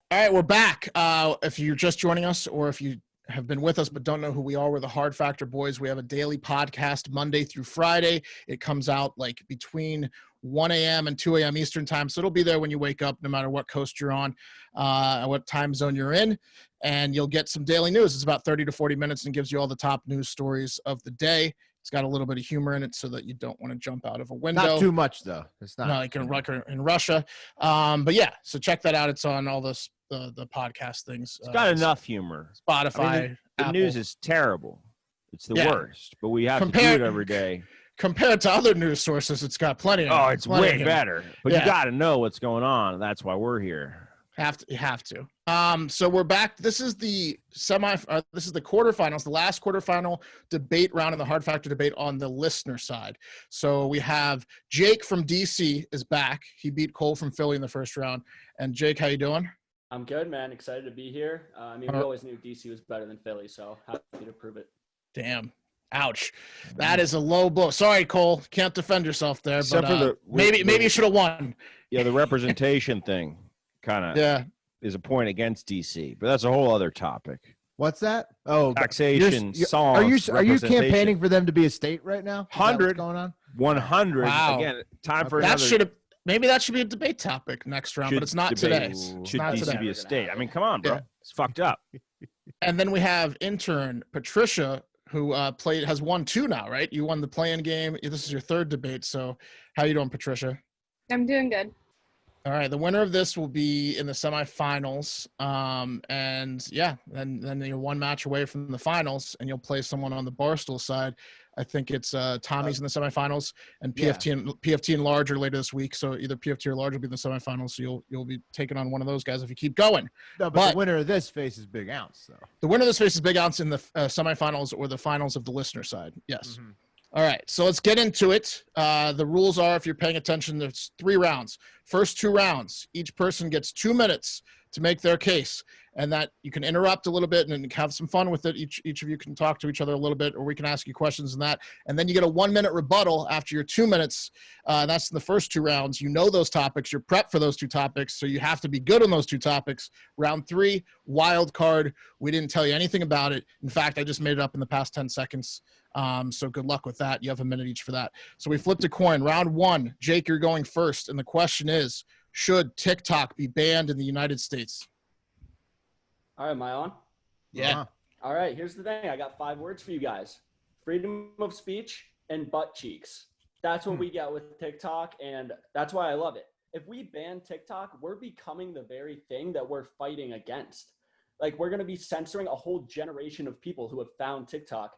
All right, we're back. If you're just joining us or if you have been with us but don't know who we are, we're the Hard Factor Boys. We have a daily podcast Monday through Friday. It comes out like between 1 a.m. and 2 a.m. Eastern time. So it'll be there when you wake up, no matter what coast you're on, what time zone you're in. And you'll get some daily news. It's about 30 to 40 minutes and gives you all the top news stories of the day. It's got a little bit of humor in it so that you don't want to jump out of a window. Not too much, though. It's not. No, like in Russia. But yeah, so check that out. It's on all the podcast things. It's got enough humor. Spotify. I mean, the news is terrible. It's the worst, but we have to do it every day. Compared to other news sources, it's got plenty of. Oh, it's way better. But you got to know what's going on. That's why we're here. You have to. So we're back. This is the this is the quarterfinals, the last quarterfinal debate round in the Hard Factor debate on the listener side. So we have Jake from DC is back. He beat Cole from Philly in the first round. And Jake, how you doing? I'm good, man. Excited to be here. We always knew DC was better than Philly, so happy to prove it. Damn. Ouch. That is a low blow. Sorry, Cole. Can't defend yourself there. Except but maybe you should have won. Yeah, the representation thing kind of is a point against DC, but that's a whole other topic. What's that? Oh, taxation, songs. Are you campaigning for them to be a state right now? 100 going on? 100. Wow. Again, time for that should have. Maybe that should be a debate topic next round, but it's not today. Should DC be a state? I mean, come on, bro. Yeah. It's fucked up. And then we have intern Patricia, who has won 2 now, right? You won the play-in game. This is your 3rd debate. So how you doing, Patricia? I'm doing good. All right. The winner of this will be in the semifinals. And then you're 1 match away from the finals, and you'll play someone on the Barstool side. I think it's Tommy's in the semifinals, and PFT and Large are later this week. So either PFT or Large will be in the semifinals. So you'll be taking on one of those guys if you keep going. No, but the winner of this faces Big Ounce, though. The winner of this faces Big Ounce in the semifinals or the finals of the listener side. Yes. Mm-hmm. All right, so let's get into it. The rules are, if you're paying attention, there's 3 rounds. First 2 rounds, each person gets 2 minutes to make their case, and that you can interrupt a little bit and have some fun with it. Each of you can talk to each other a little bit, or we can ask you questions and that. And then you get a 1-minute rebuttal after your 2 minutes. That's in the first 2 rounds. You know those topics. You're prepped for those 2 topics, so you have to be good on those 2 topics. Round 3, wild card. We didn't tell you anything about it. In fact, I just made it up in the past 10 seconds. So good luck with that. You have a minute each for that. So we flipped a coin. Round 1, Jake, you're going first. And the question is, should TikTok be banned in the United States? All right, am I on? Yeah. All right, here's the thing. I got 5 words for you guys. Freedom of speech and butt cheeks. That's what we get with TikTok, and that's why I love it. If we ban TikTok, we're becoming the very thing that we're fighting against. Like, we're going to be censoring a whole generation of people who have found TikTok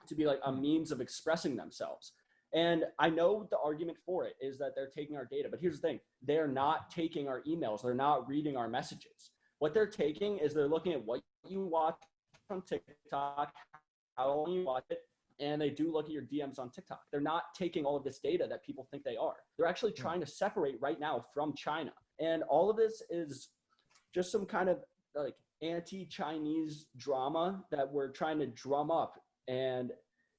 to be like a means of expressing themselves. And I know the argument for it is that they're taking our data, but here's the thing. They're not taking our emails. They're not reading our messages. What they're taking is they're looking at what you watch on TikTok, how long you watch it, and they do look at your DMs on TikTok. They're not taking all of this data that people think they are. They're actually trying to separate right now from China. And all of this is just some kind of like anti-Chinese drama that we're trying to drum up. And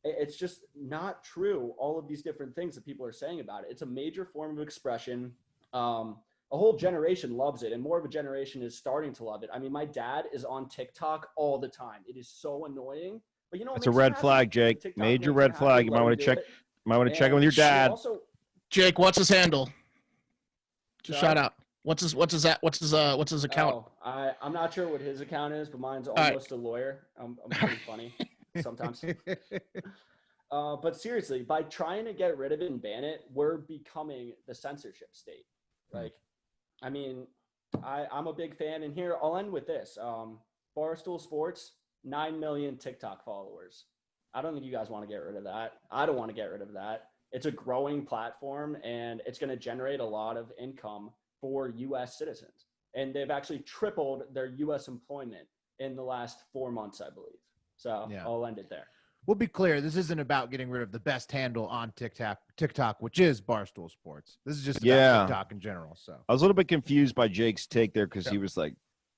it's just not true, all of these different things that people are saying about it. It's a major form of expression. A whole generation loves it, and more of a generation is starting to love it. I mean, my dad is on TikTok all the time. It is so annoying. But you know, it's a red flag, Jake. TikTok Major red flag. You might want to check. Might want to check in with your dad. Also, Jake, what's his handle? Just shout out. What's his account? Oh, I'm not sure what his account is, but mine's almost a lawyer. I'm pretty funny sometimes. But seriously, by trying to get rid of it and ban it, we're becoming the censorship state. Like, I mean, I'm a big fan, and here I'll end with this. Barstool Sports, 9 million TikTok followers. I don't think you guys want to get rid of that. I don't want to get rid of that. It's a growing platform, and it's going to generate a lot of income for U.S. citizens. And they've actually tripled their U.S. employment in the last 4 months, I believe. So I'll end it there. We'll be clear. This isn't about getting rid of the best handle on TikTok, which is Barstool Sports. This is just about TikTok in general. So I was a little bit confused by Jake's take there because he was like,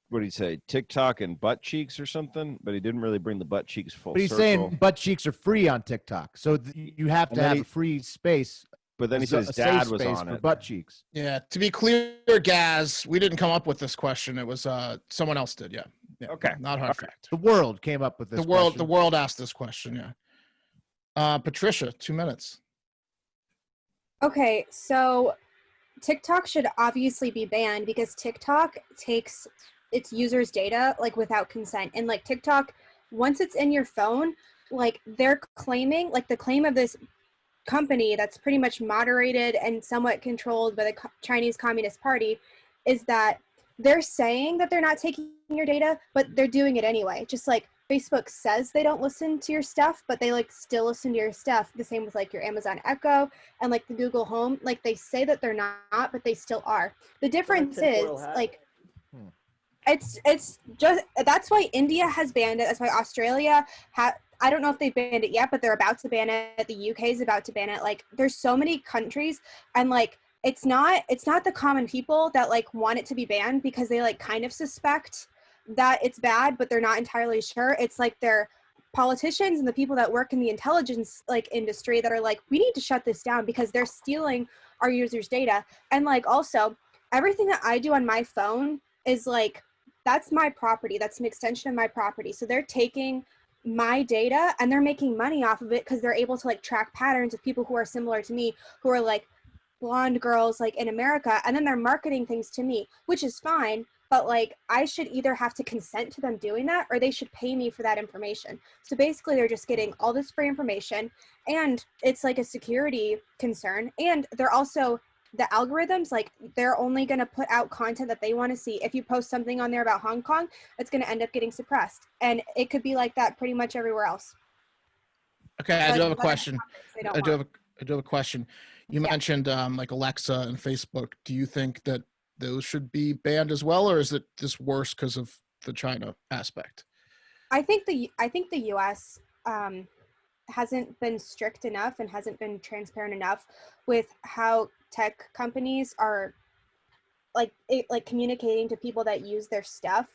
what did he say? TikTok and butt cheeks or something? But he didn't really bring the butt cheeks full But he's circle. saying butt cheeks are free on TikTok. So you have to have a free space. But then he says a dad safe was space on for it. butt cheeks. Yeah. To be clear, Gaz, we didn't come up with this question. It was someone else did. Yeah. Okay. Not hard fact. The world came up with this. The world asked this question. Yeah. Patricia, 2 minutes. Okay, so TikTok should obviously be banned because TikTok takes its users' data like without consent. And like TikTok, once it's in your phone, like they're claiming, like the claim of this company that's pretty much moderated and somewhat controlled by the Chinese Communist Party is that they're saying that they're not taking your data, but they're doing it anyway. Just like Facebook says they don't listen to your stuff, but they like still listen to your stuff. The same with like your Amazon Echo and like the Google Home. Like they say that they're not, but they still are. The difference is like it's just that's why India has banned it. That's why Australia I don't know if they've banned it yet, but they're about to ban it. The UK is about to ban it. Like there's so many countries, and like it's not the common people that like want it to be banned because they like kind of suspect that it's bad, but they're not entirely sure. It's like they're politicians and the people that work in the intelligence like industry that are like, we need to shut this down because they're stealing our users' data. And like also everything that I do on my phone is like, that's my property. That's an extension of my property. So they're taking my data and they're making money off of it because they're able to like track patterns of people who are similar to me, who are like blonde girls like in America, and then they're marketing things to me, which is fine, but like I should either have to consent to them doing that or they should pay me for that information. So basically they're just getting all this free information, and it's like a security concern, and they're also the algorithms, like they're only going to put out content that they want to see. If you post something on there about Hong Kong, it's going to end up getting suppressed, and it could be like that pretty much everywhere else. Okay, I do have a question. I do have a question. You mentioned like Alexa and Facebook. Do you think that those should be banned as well, or is it just worse because of the China aspect? I think the U.S. Hasn't been strict enough and hasn't been transparent enough with how tech companies are like communicating to people that use their stuff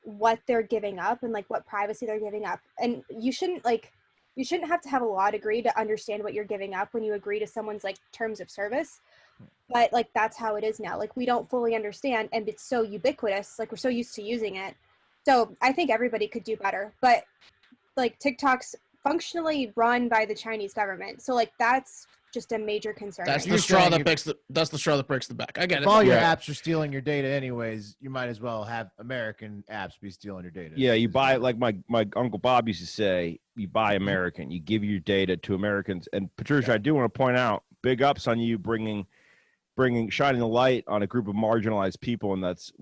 what they're giving up and like what privacy they're giving up. And you shouldn't have to have a law degree to understand what you're giving up when you agree to someone's like terms of service. But like that's how it is now. Like we don't fully understand, and it's so ubiquitous, like we're so used to using it. So I think everybody could do better. But like TikTok's functionally run by the Chinese government, so like that's just a major concern. That's right the straw that breaks the back. I get it. If all your apps are stealing your data anyways, you might as well have American apps be stealing your data. Yeah, you buy, like my Uncle Bob used to say, you buy American. You give your data to Americans. And Patricia, I do want to point out, big ups on you shining the light on a group of marginalized people, and that's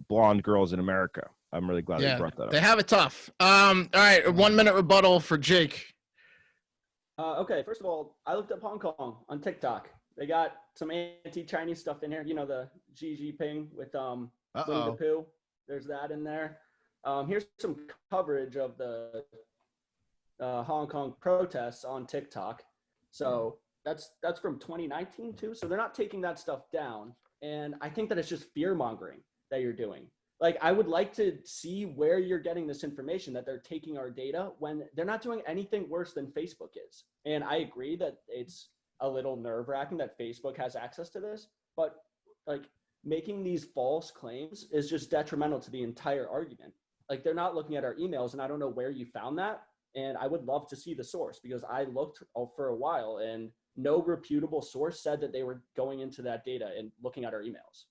blonde girls in America. I'm really glad you brought that up. They have it tough. All right, 1 minute rebuttal for Jake. Okay, first of all, I looked up Hong Kong on TikTok. They got some anti-Chinese stuff in there. You know, the Xi Jinping with Winnie the Pooh. There's that in there. Here's some coverage of the Hong Kong protests on TikTok. So that's from 2019 too. So they're not taking that stuff down. And I think that it's just fear mongering that you're doing. Like, I would like to see where you're getting this information that they're taking our data when they're not doing anything worse than Facebook is. And I agree that it's a little nerve-wracking that Facebook has access to this, but like making these false claims is just detrimental to the entire argument. Like, they're not looking at our emails, and I don't know where you found that. And I would love to see the source, because I looked for a while and no reputable source said that they were going into that data and looking at our emails.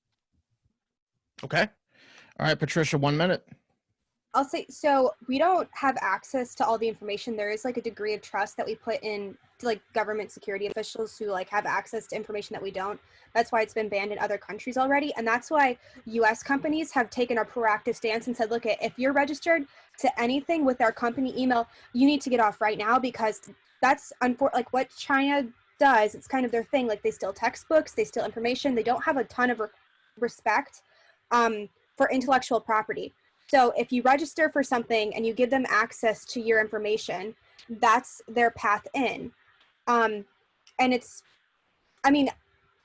Okay. All right, Patricia, 1 minute. I'll say, so we don't have access to all the information. There is like a degree of trust that we put in to like government security officials who like have access to information that we don't. That's why it's been banned in other countries already. And that's why US companies have taken a proactive stance and said, look, if you're registered to anything with our company email, you need to get off right now, because that's like what China does. It's kind of their thing. Like, they steal textbooks, they steal information. They don't have a ton of respect for intellectual property. So if you register for something and you give them access to your information, that's their path in. And it's, I mean,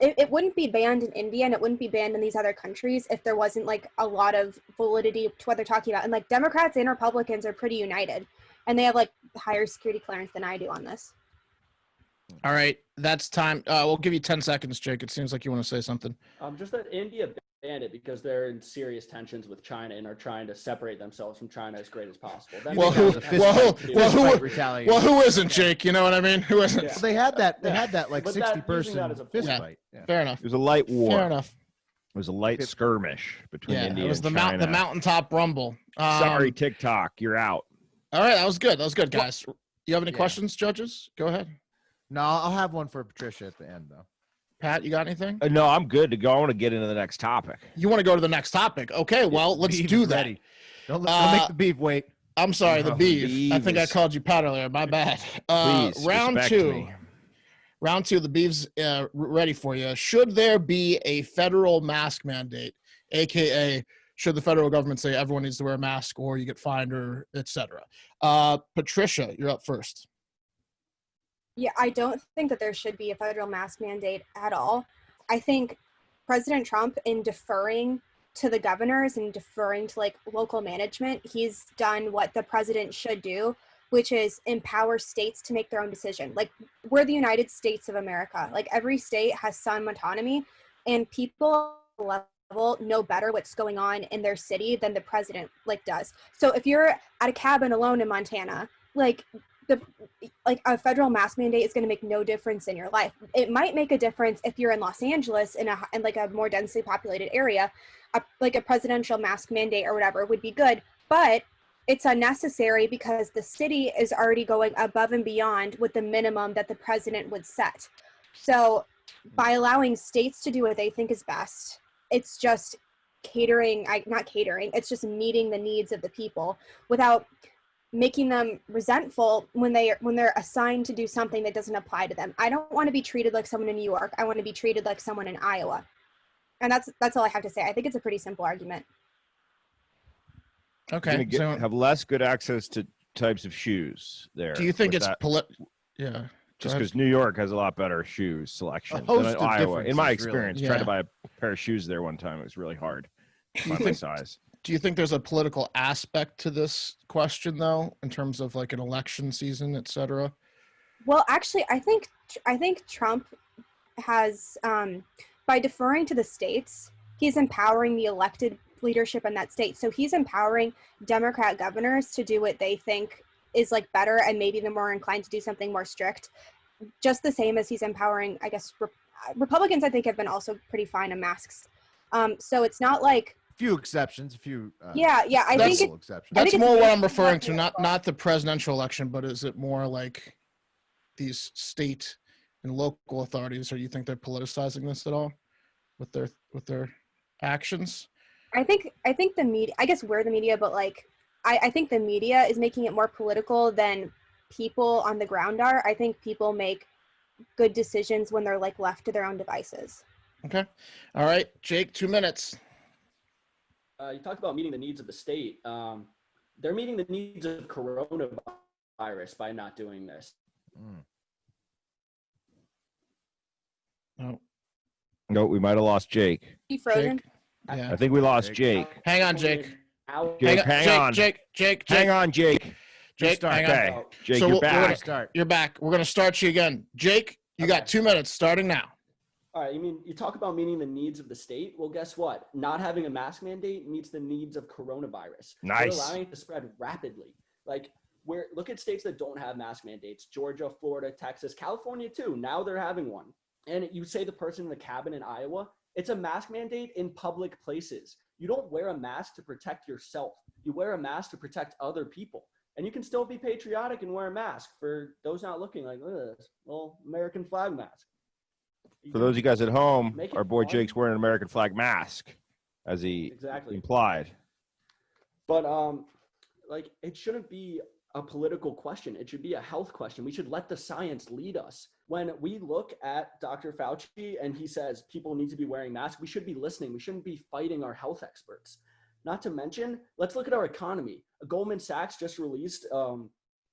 it wouldn't be banned in India and it wouldn't be banned in these other countries if there wasn't like a lot of validity to what they're talking about. And like Democrats and Republicans are pretty united, and they have like higher security clearance than I do on this. All right, that's time. We'll give you 10 seconds, Jake. It seems like you want to say something. Just that India banned it because they're in serious tensions with China and are trying to separate themselves from China as great as possible. Well, who isn't, Jake? You know what I mean? Who isn't? Yeah. Well, they had that like But 60-person fist Yeah. fight. Yeah. Fair enough. It was a light war. Fair enough. It was a light skirmish between Yeah, India it was and the China. mountaintop rumble. Sorry, TikTok, you're out. All right, that was good, guys. You have any questions, judges? Go ahead. No, I'll have one for Patricia at the end, though. Pat, you got anything? No, I'm good to go. I want to get into the next topic. You want to go to the next topic? Okay, well, let's Beef's do that. ready. Don't make the beef wait. I'm sorry, the No, beef. I think I beeves. called you Pat earlier. My bad. Please, round respect two. me. Round two, the beef's ready for you. Should there be a federal mask mandate, aka should the federal government say everyone needs to wear a mask or you get fined or etc.? Patricia, you're up first. Yeah, I don't think that there should be a federal mask mandate at all. I think President Trump, in deferring to the governors and deferring to like local management, he's done what the president should do, which is empower states to make their own decision. Like, we're the United States of America. Like, every state has some autonomy, and people level know better what's going on in their city than the president like does. So if you're at a cabin alone in Montana, like a federal mask mandate is going to make no difference in your life. It might make a difference if you're in Los Angeles in like a more densely populated area. Like a presidential mask mandate or whatever would be good, but it's unnecessary because the city is already going above and beyond with the minimum that the president would set. So by allowing states to do what they think is best, it's just it's just meeting the needs of the people without making them resentful when they're assigned to do something that doesn't apply to them. I don't want to be treated like someone in New York. I want to be treated like someone in Iowa. And that's all I have to say. I think it's a pretty simple argument. Okay. Have less good access to types of shoes there. Do you think it's yeah. Just because New York has a lot better shoe selection A host than of Iowa. In my differences, really. experience, Yeah. tried to buy a pair of shoes there one time. It was really hard to find my size. Do you think there's a political aspect to this question, though, in terms of like an election season, et cetera? Well, actually, I think Trump has, by deferring to the states, he's empowering the elected leadership in that state. So he's empowering Democrat governors to do what they think is like better, and maybe they're more inclined to do something more strict. Just the same as he's empowering, I guess, Republicans, I think, have been also pretty fine on masks. So it's not like Few exceptions, a few. I think exceptions. That's it's more what I'm more referring to, political. not the presidential election, but is it more like these state and local authorities, or you think they're politicizing this at all with their actions? I think the media, I guess we're the media, but like I think the media is making it more political than people on the ground are. I think people make good decisions when they're like left to their own devices. Okay. All right, Jake, 2 minutes. You talked about meeting the needs of the state. They're meeting the needs of coronavirus by not doing this. No, we might have lost Jake. He frozen? Jake? Yeah. I think we lost Jake. Hang on, Jake. Jake, hang on. Jake. Hang on, Jake. Jake, hang on. Okay, Jake, So you're we're back. Start. You're back. We're gonna start you again. Jake, you got 2 minutes starting now. All right, you talk about meeting the needs of the state. Well, guess what? Not having a mask mandate meets the needs of coronavirus. Nice. We're allowing it to spread rapidly. Like, look at states that don't have mask mandates: Georgia, Florida, Texas, California too. Now they're having one. And you say the person in the cabin in Iowa, it's a mask mandate in public places. You don't wear a mask to protect yourself. You wear a mask to protect other people. And you can still be patriotic and wear a mask. For those not looking, like, look at this little American flag mask. For those of you guys at home, Make it our boy fun. Jake's wearing an American flag mask, as he Exactly. implied. But like, it shouldn't be a political question. It should be a health question. We should let the science lead us. When we look at Dr. Fauci and he says people need to be wearing masks, we should be listening. We shouldn't be fighting our health experts. Not to mention, let's look at our economy. Goldman Sachs just released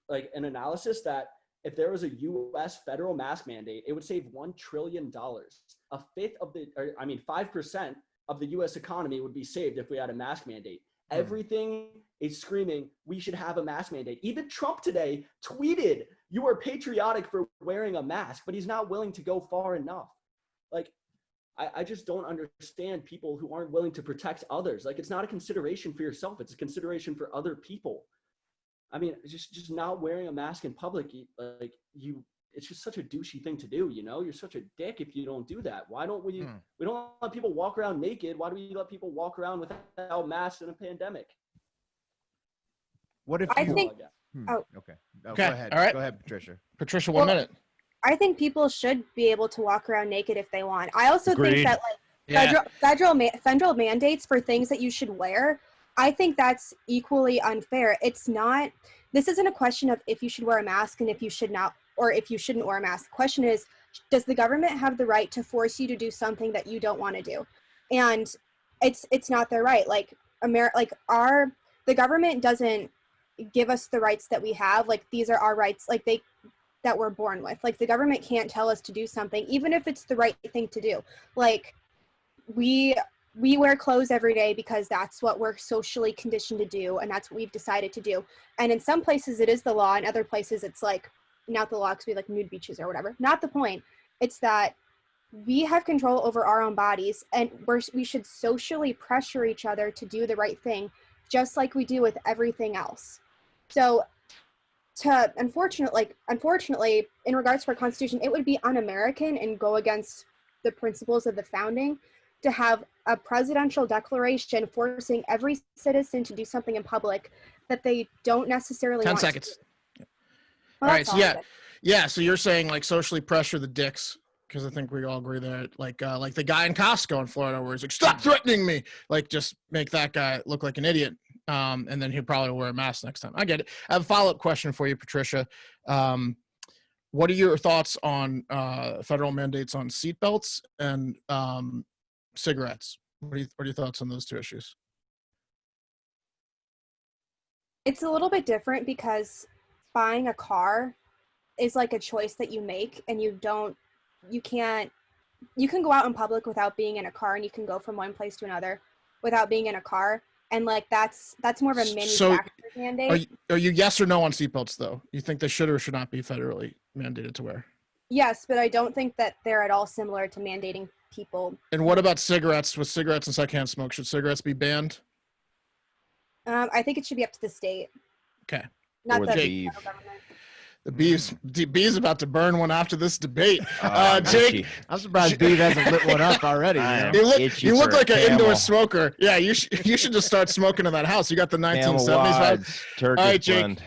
like an analysis that if there was a U.S. federal mask mandate, it would save $1 trillion. 5% of the U.S. economy would be saved if we had a mask mandate. Everything is screaming we should have a mask mandate. Even Trump today tweeted you are patriotic for wearing a mask, but he's not willing to go far enough. Like, I just don't understand people who aren't willing to protect others. Like, it's not a consideration for yourself. It's a consideration for other people. I mean, just not wearing a mask in public, like it's just such a douchey thing to do. You know, you're such a dick if you don't do that. Why don't we don't let people walk around naked? Why do we let people walk around without masks in a pandemic? What if I you? think. Okay. Oh, Okay, Go ahead. all right. Go ahead, Patricia. Patricia, 1 minute. I think people should be able to walk around naked if they want. I also Agreed. think that like federal mandates for things that you should wear, I think that's equally unfair. It's not. This isn't a question of if you should wear a mask and if you should not, or if you shouldn't wear a mask. The question is, does the government have the right to force you to do something that you don't want to do? And it's not their right. Like the government doesn't give us the rights that we have. Like, these are our rights. Like, that we're born with. Like, the government can't tell us to do something, even if it's the right thing to do. Like, we wear clothes every day because that's what we're socially conditioned to do, and that's what we've decided to do. And in some places it is the law, in other places it's like not the law because we like nude beaches or whatever. Not the point. It's that we have control over our own bodies, and we should socially pressure each other to do the right thing, just like we do with everything else. So unfortunately, in regards to our Constitution, it would be un-American and go against the principles of the founding to have a presidential declaration forcing every citizen to do something in public that they don't necessarily 10 want seconds. to do. All Well, right. So yeah. So you're saying like socially pressure the dicks, because I think we all agree there. Like the guy in Costco in Florida where he's like, "Stop threatening me!" Like, just make that guy look like an idiot. And then he'll probably wear a mask next time. I get it. I have a follow-up question for you, Patricia. What are your thoughts on federal mandates on seatbelts and cigarettes? What are your thoughts on those two issues? It's a little bit different because buying a car is like a choice that you make, and you can go out in public without being in a car, and you can go from one place to another without being in a car. And like that's more of a manufacturer mandate. Are you yes or no on seatbelts though? You think they should or should not be federally mandated to wear? Yes, but I don't think that they're at all similar to mandating people. And what about cigarettes? With cigarettes and secondhand smoke, should cigarettes be banned? I think it should be up to the state. Okay. Not Or the the federal government. The bee's about to burn one after this debate. Jake, itchy. I'm surprised Beeve hasn't lit one up already. I You am. know? you look for a like an camel. indoor smoker. Yeah, you should just start smoking in that house. You got the 1970s vibe. Camel-Wise, Turkish All right, Jake. blend.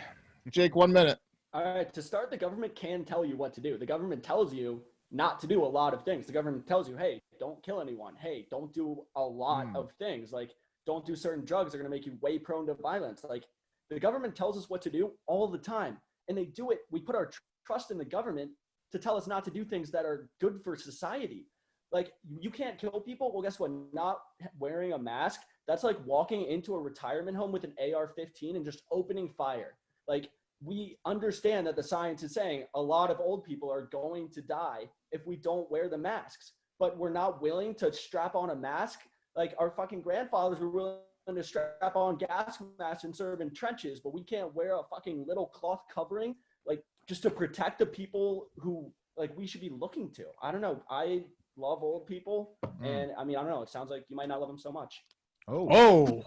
Jake, 1 minute. All right, to start, the government can tell you what to do. The government tells you not to do a lot of things. The government tells you, hey, don't kill anyone. Hey, don't do a lot of things. Like, don't do certain drugs. They're going to make you way prone to violence. Like, the government tells us what to do all the time, and they do it. We put our trust in the government to tell us not to do things that are good for society. Like, you can't kill people. Well, guess what? Not wearing a mask, that's like walking into a retirement home with an AR-15 and just opening fire. Like, we understand that the science is saying a lot of old people are going to die if we don't wear the masks, but we're not willing to strap on a mask. Like, our fucking grandfathers were willing to strap on gas masks and serve in trenches, but we can't wear a fucking little cloth covering, like, just to protect the people who, like, we should be looking to. I don't know. I love old people, and I mean, I don't know. It sounds like you might not love them so much. Oh,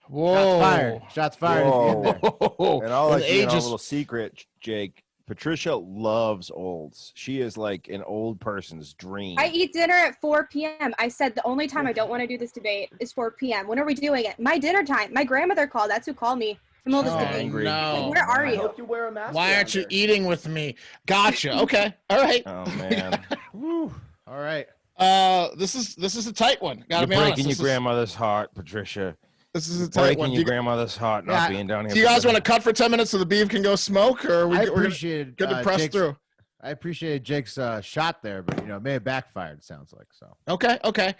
whoa! Shots fired. Shots fired. Whoa. And I'll With let you know a ages- little secret, Jake. Patricia loves olds. She is like an old person's dream. I eat dinner at 4 p.m. I said the only time I don't want to do this debate is 4 p.m. When are we doing it? My dinner time. My grandmother called. That's who called me. I'm all this Oh, debate. angry. no. Like, where are I you? hope you wear a mask. Why aren't you around here. eating with me? Gotcha. Okay. All right. Oh man, Woo. All right. This is a tight one. Gotta you're be honest. breaking your grandmother's heart, Patricia. This is a tight one. Breaking your grandmother's heart, not Yeah. being down here. Do you guys want to cut for 10 minutes so the beef can go smoke, or are I we're appreciated good to press Jake's, through? I appreciated Jake's shot there, but it may have backfired. It sounds like so. Okay.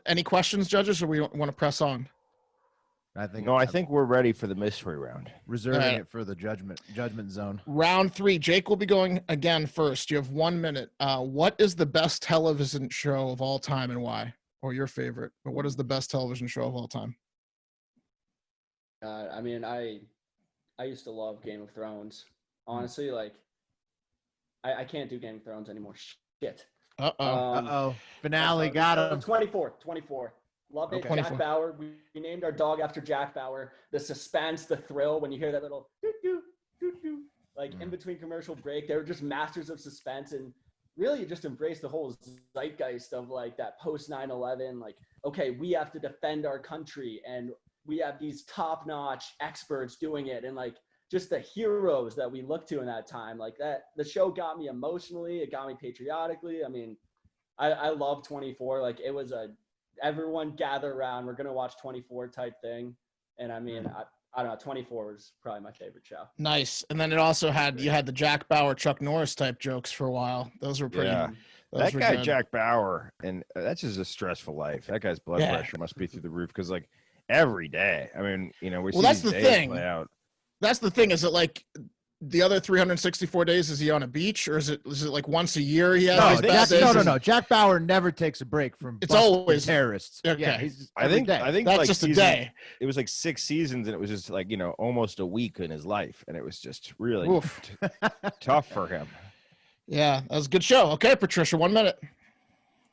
Any questions, judges, or we want to press on? I think No, I think we're ready for the mystery round. reserving Alright. it for the judgment zone. Round 3. Jake will be going again first. You have 1 minute. What is the best television show of all time and why? Or your favorite? But what is the best television show of all time? I mean, I used to love Game of Thrones. honestly. Like, I can't do Game of Thrones anymore. Shit. Finale got him. 24. Love it. Okay. 24. Jack Bauer. We named our dog after Jack Bauer. The suspense, the thrill when you hear that little doo-doo, doo-doo, like in between commercial break. They were just masters of suspense, and really just embraced the whole zeitgeist of like that post 9/11. Like, okay, we have to defend our country, and we have these top-notch experts doing it, and like just the heroes that we look to in that time. Like that, the show got me emotionally. It got me patriotically. I mean, I love 24. Like it was everyone gather around. We're going to watch 24 type thing. And I mean, I don't know. 24 was probably my favorite show. Nice. And then it also had the Jack Bauer, Chuck Norris type jokes for a while. Those were pretty. Yeah. Those That were guy, good. Jack Bauer, and that's just a stressful life. That guy's blood Yeah. pressure must be through the roof because, like, every day, I mean, we Well, see that's these the days thing. play out. That's the thing. Is it like the other 364 days? Is he on a beach, or is it like once a year he has No, these bad days? no. Jack Bauer never takes a break from It's busting always- terrorists. Okay. Yeah, he's I every think day. That's like just a day. It was like 6 seasons, and it was just like almost a week in his life, and it was just really Oof. tough for him. Yeah, that was a good show. Okay, Patricia, 1 minute.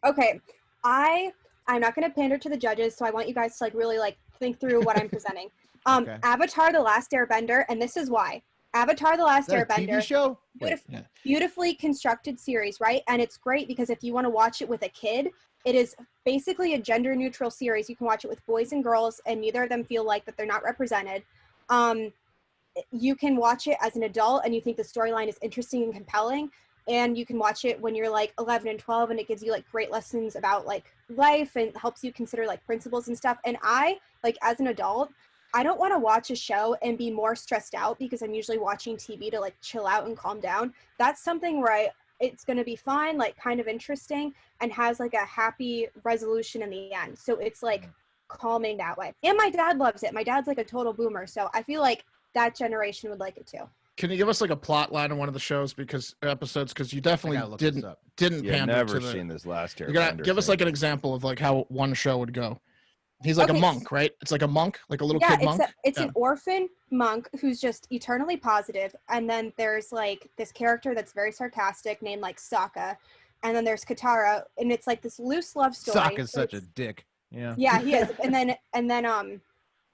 Okay, I'm not going to pander to the judges, so I want you guys to like really like think through what I'm presenting. Okay. Avatar: The Last Airbender, and this is why. Avatar: The Last Is that a Airbender, TV show? Wait, beautifully constructed series, right? And it's great because if you want to watch it with a kid, it is basically a gender neutral series. You can watch it with boys and girls, and neither of them feel like that they're not represented. You can watch it as an adult, and you think the storyline is interesting and compelling. And you can watch it when you're like 11 and 12, and it gives you like great lessons about like life and helps you consider like principles and stuff. And I, like as an adult, I don't want to watch a show and be more stressed out because I'm usually watching TV to like chill out and calm down. That's something where it's going to be fine, like kind of interesting, and has like a happy resolution in the end. So it's like calming that way. And my dad loves it. My dad's like a total boomer. So I feel like that generation would like it too. Can you give us like a plot line in one of the shows episodes? Because you definitely didn't Yeah, pander never to the. seen this last year. You gotta give us like an example of like how one show would go. He's like Okay, a monk, right? It's like a monk, like a little kid monk. It's an orphan monk who's just eternally positive. And then there's like this character that's very sarcastic named like Sokka. And then there's Katara, and it's like this loose love story. Sokka's such a dick. Yeah. Yeah, he is. And then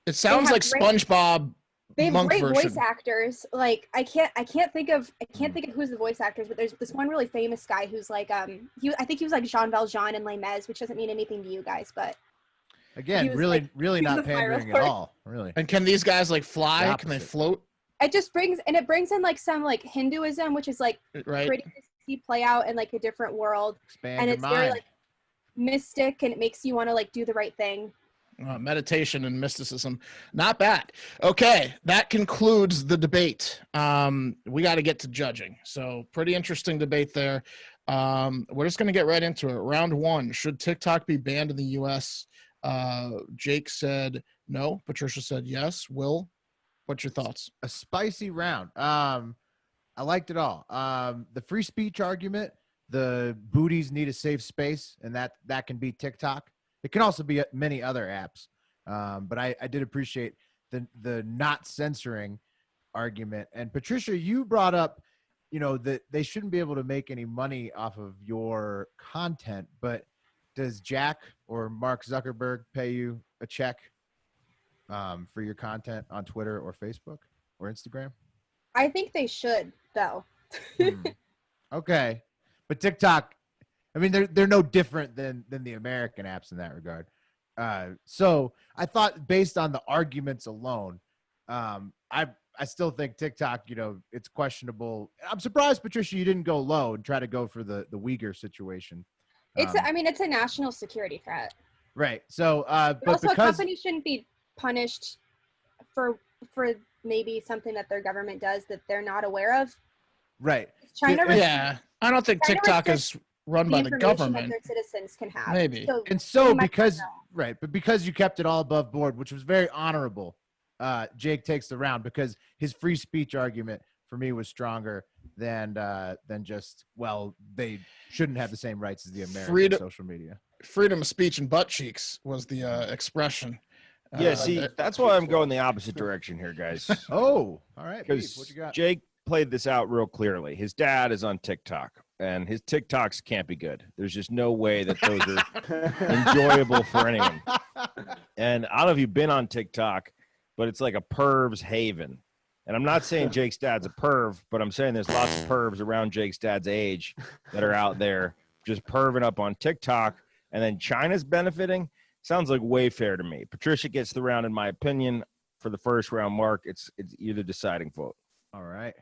It sounds like SpongeBob. they have monk great version. voice actors. Like I can't think of who's the voice actors, but there's this one really famous guy who's like I think he was like Jean Valjean in Les Mis, which doesn't mean anything to you guys, but Again, He was really, like- really he was not a fire pandering at lord. all. Really. And can these guys like fly? The Can they opposite. float? it brings in like some like Hinduism, which is like Right. pretty to see play out in like a different world, Expand and your it's mind. very like mystic, and it makes you want to like do the right thing. Meditation and mysticism. Not bad. Okay, that concludes the debate. We got to get to judging. So pretty interesting debate there. We're just going to get right into it. Round one, should TikTok be banned in the U.S.? Jake said no. Patricia said yes. Will, what's your thoughts? A spicy round. I liked it all. The free speech argument, the booties need a safe space, and that can be TikTok. It can also be many other apps. But I did appreciate the not censoring argument. And Patricia, you brought up, that they shouldn't be able to make any money off of your content, but does Jack or Mark Zuckerberg pay you a check for your content on Twitter or Facebook or Instagram? I think they should though. Okay, but TikTok, I mean, they're no different than the American apps in that regard. So I thought, based on the arguments alone, I still think TikTok, it's questionable. I'm surprised, Patricia, you didn't go low and try to go for the Uyghur situation. It's a national security threat. Right. So, But but also, a because company shouldn't be punished for maybe something that their government does that they're not aware of. right, China Yeah, I don't think China TikTok restricts is run by the information that government. their citizens can have. Maybe. and so they might because not know. right, but because you kept it all above board, which was very honorable, Jake takes the round because his free speech argument for me was stronger than just, well, they shouldn't have the same rights as the American social media. Freedom of speech and butt cheeks was the expression. Yeah, see, that's why I'm going the opposite direction here, guys. Oh, all right. Beef, Because what you got? Jake, played this out real clearly. His dad is on TikTok, and his TikToks can't be good. There's just no way that those are enjoyable for anyone. And I don't know if you've been on TikTok, but it's like a perv's haven. And I'm not saying Jake's dad's a perv, but I'm saying there's lots of pervs around Jake's dad's age that are out there just perving up on TikTok. And then China's benefiting. Sounds like way fair to me. Patricia gets the round, in my opinion. For the first round, Mark, it's either deciding vote. All right.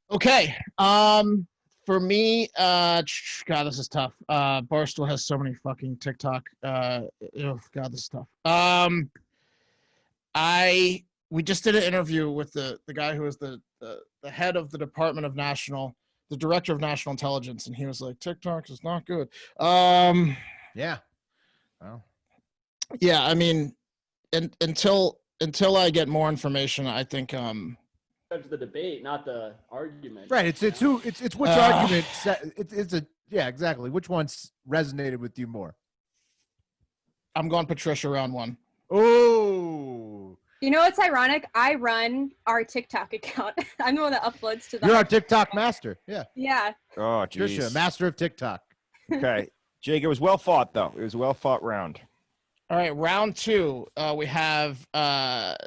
Okay. For me, God, this is tough. Barstool has so many fucking TikTok. Oh God, this is tough. We just did an interview with the guy who was the head of the Department of the director of National Intelligence, and he was like, TikTok is not good. Yeah. Well. Yeah, I mean, until I get more information, I think Judge the debate, not the argument. Right. It's which argument. Yeah, exactly. Which one's resonated with you more? I'm going Patricia round one. Oh. You know what's ironic? I run our TikTok account. I'm the one that uploads to the. You're our TikTok master. Yeah. Yeah. Oh, Patricia, geez. master of TikTok. Okay. Jake, it was well fought, though. It was a well fought round. All right, round two. We have Pat.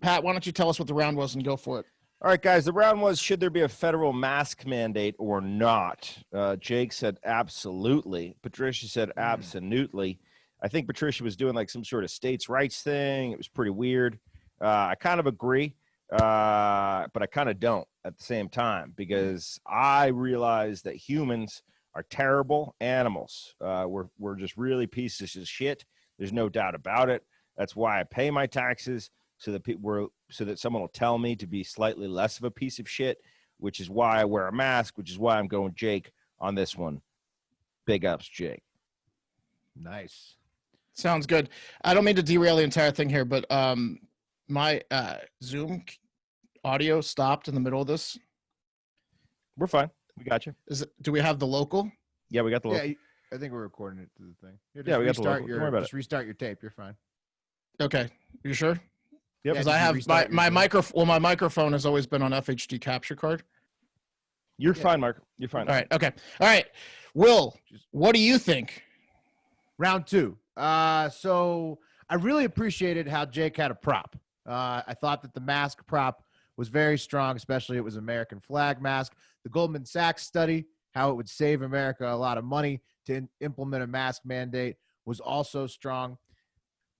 Why don't you tell us what the round was and go for it? All right, guys. The round was, should there be a federal mask mandate or not? Jake said absolutely. Patricia said absolutely. I think Patricia was doing like some sort of states' rights thing. It was pretty weird. I kind of agree, but I kind of don't at the same time, because I realize that humans are terrible animals. We're just really pieces of shit. There's no doubt about it. That's why I pay my taxes, so that someone will tell me to be slightly less of a piece of shit, which is why I wear a mask, which is why I'm going Jake on this one. Big ups, Jake. Nice. Sounds good. I don't mean to derail the entire thing here, but my Zoom audio stopped in the middle of this. We're fine. We got you. Do we have the local? Yeah, we got the Yeah, local. I think we're recording it to the thing. Yeah, we got the local. Don't worry about just restart your tape. You're fine. Okay, you sure? Yep. Because Yeah, I have restart my your microphone. Well, my microphone has always been on FHD capture card. You're fine, Mark. You're fine. All right. Okay. All right. Will, what do you think? Round two. So I really appreciated how Jake had a prop. I thought that the mask prop was very strong, especially it was American flag mask. The Goldman Sachs study, how it would save America a lot of money to implement a mask mandate, was also strong.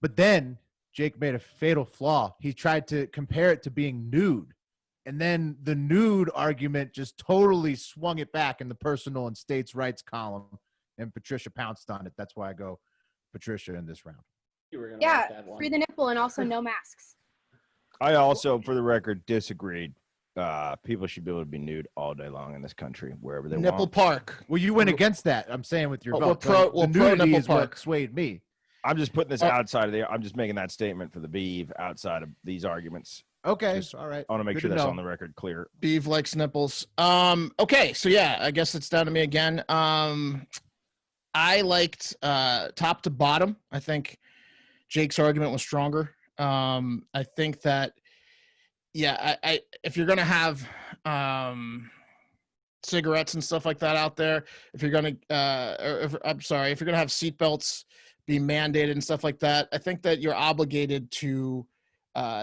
But then Jake made a fatal flaw. He tried to compare it to being nude. And then the nude argument just totally swung it back in the personal and states' rights column. And Patricia pounced on it. That's why I go Patricia in this round. You were gonna Yeah, like that one. free the nipple and also no masks. I also, for the record, disagreed. People should be able to be nude all day long in this country, wherever they Nipple want. Park. Well, you went against that. I'm saying with your We're vote. pro- The we're pro nudity nipple is what park. swayed me. I'm just putting this outside of I'm just making that statement for the Beeve outside of these arguments. Okay, Just- all right. I want to make Good sure to that's know. on the record clear. Beeve likes nipples. Okay, so yeah, I guess it's down to me again. I liked top to bottom. I think Jake's argument was stronger. I think that, yeah, I if you're gonna have cigarettes and stuff like that out there, if you're gonna if you're gonna have seatbelts be mandated and stuff like that, I think that you're obligated to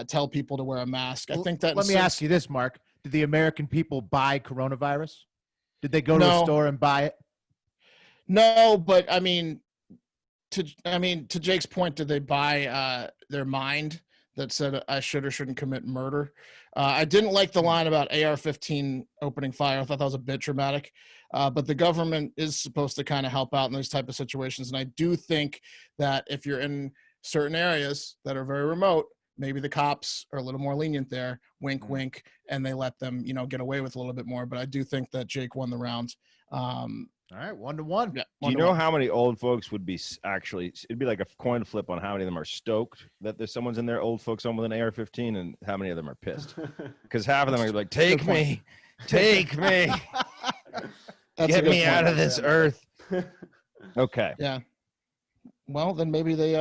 tell people to wear a mask. I think that. Let me ask you this, Mark. Did the American people buy coronavirus? Did they go to No. a store and buy it? No, but I mean, to Jake's point, did they buy their mind that said I should or shouldn't commit murder? I didn't like the line about AR-15 opening fire. I thought that was a bit dramatic. But the government is supposed to kind of help out in those type of situations, and I do think that if you're in certain areas that are very remote, maybe the cops are a little more lenient there. Wink, wink, and they let them, get away with a little bit more. But I do think that Jake won the round. All right, 1-1. Yeah, Do you know how many old folks would be actually? It'd be like a coin flip on how many of them are stoked that there's someone's in there, old folks, someone with an AR-15, and how many of them are pissed. Because half of them are like, "Take me, take me, That's a get good me out point. of this earth." Okay. Yeah. Well, then maybe they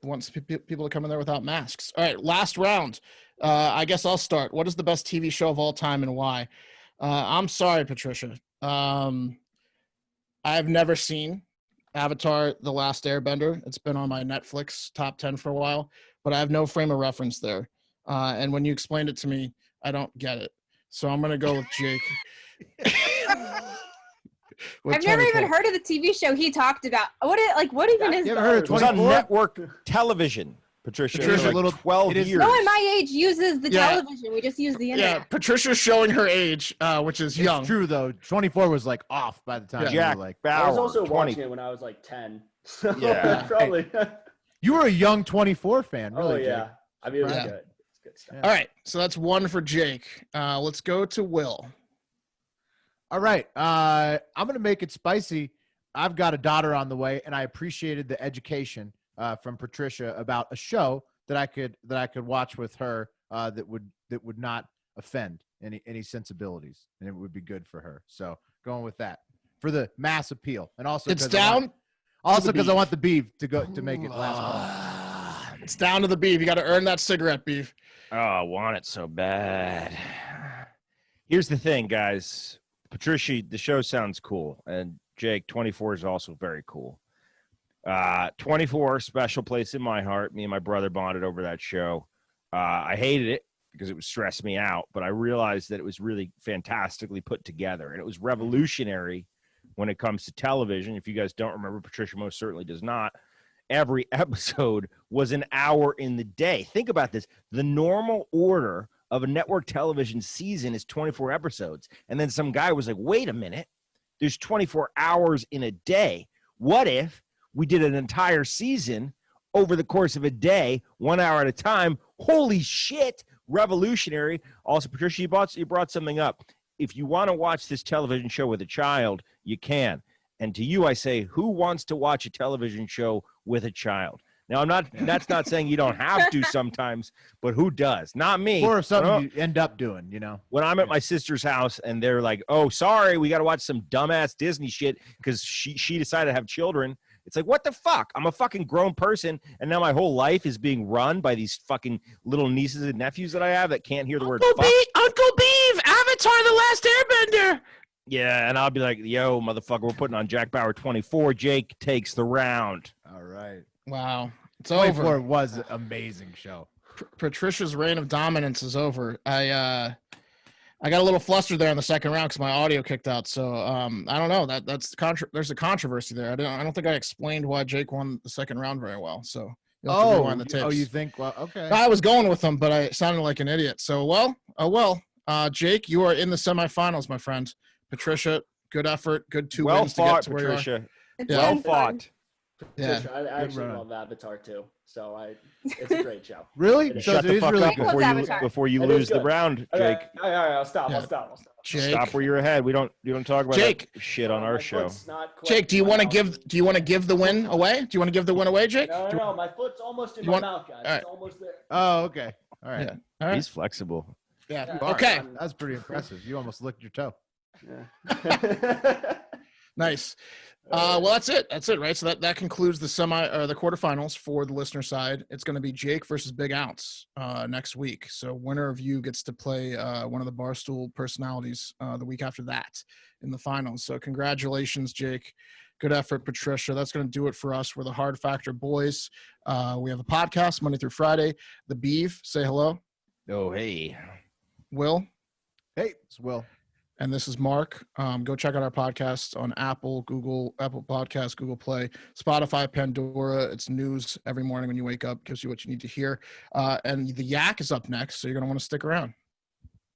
want people to come in there without masks. All right, last round. I guess I'll start. What is the best TV show of all time and why? I'm sorry, Patricia. I've never seen Avatar: The Last Airbender. It's been on my Netflix top 10 for a while, but I have no frame of reference there. And when you explained it to me, I don't get it. So I'm gonna go with Jake. I've never even heard of the TV show he talked about. What even is You ever that? heard of It was on 24? network television, Patricia. Patricia, For like little- 12 it is- years. No one my age uses the Yeah. television. We just use the internet. Yeah, Patricia's showing her age, which is young. It's true though. 24 was like off by the time Yeah. you were Jack like. Bauer, I was also 20. watching it when I was like 10. So Yeah. probably. You were a young 24 fan, really. Oh yeah. Jake. I mean, it was Yeah. good. It's good stuff. All right, so that's one for Jake. Let's go to Will. All right. I'm gonna make it spicy. I've got a daughter on the way, and I appreciated the education from Patricia about a show that I could watch with her that would not offend any sensibilities, and it would be good for her. So going with that for the mass appeal, and also It's 'cause down. because I want the beef to make it last long. It's down to the beef. You got to earn that cigarette beef. Oh, I want it so bad. Here's the thing, guys. Patricia, the show sounds cool. And Jake, 24 is also very cool. 24, special place in my heart. Me and my brother bonded over that show. I hated it because it would stress me out, but I realized that it was really fantastically put together. And it was revolutionary when it comes to television. If you guys don't remember, Patricia most certainly does not. Every episode was an hour in the day. Think about this. The normal order of a network television season is 24 episodes. And then some guy was like, wait a minute, there's 24 hours in a day. What if we did an entire season over the course of a day, 1 hour at a time? Holy shit, revolutionary. Also, Patricia, you brought something up. If you want to watch this television show with a child, you can. And to you, I say, who wants to watch a television show with a child? Now, that's not saying you don't have to sometimes, but who does? Not me. Or something you end up doing, you know. When I'm at my sister's house and they're like, oh, sorry, we got to watch some dumbass Disney shit because she decided to have children. It's like, what the fuck? I'm a fucking grown person, and now my whole life is being run by these fucking little nieces and nephews that I have that can't hear the word fuck. Uncle Beef, Avatar: The Last Airbender. Yeah, and I'll be like, yo, motherfucker, we're putting on Jack Bauer 24. Jake takes the round. All right. Wow, it's 24 over. was an amazing show. Patricia's reign of dominance is over. I got a little flustered there in the second round because my audio kicked out. So I don't know. There's a controversy there. I don't think I explained why Jake won the second round very well. So you'll have to rewind the tapes. you think? Well, okay. I was going with them, but I sounded like an idiot. So Jake, you are in the semifinals, my friend. Patricia, good effort, good two Well wins to get fought, to where you are. Patricia. It's Yeah. Well been fun. fought. Yeah. I actually run. love Avatar too. So it's a great show. Really? It is. So Shut it the is fuck really up good. before you It is lose the good. round, Jake. All right, I'll stop. Yeah. I'll stop. Jake, Stop where you're ahead. We don't talk about Jake. that shit on My our show. foot's not quite Jake, do you in my want to mouth. give the win away? Do you want to give the win away, Jake? No, my foot's almost in You my want- mouth, guys. all right. It's almost there. Oh, okay. All right. Yeah. All right. He's flexible. Yeah. You are. Okay. That's pretty impressive. You almost licked your toe. Yeah. Nice. Well, that's it. That's it, right? So that concludes the the quarterfinals for the listener side. It's going to be Jake versus Big Ounce next week. So winner of you gets to play one of the Barstool personalities the week after that in the finals. So congratulations, Jake. Good effort, Patricia. That's going to do it for us. We're the Hard Factor Boys. We have a podcast Monday through Friday. The Beef, say hello. Oh, hey. Will. Hey, it's Will. And this is Mark. Go check out our podcast on Apple Podcasts, Google Play, Spotify, Pandora. It's news every morning when you wake up, gives you what you need to hear. And the Yak is up next, so you're going to want to stick around.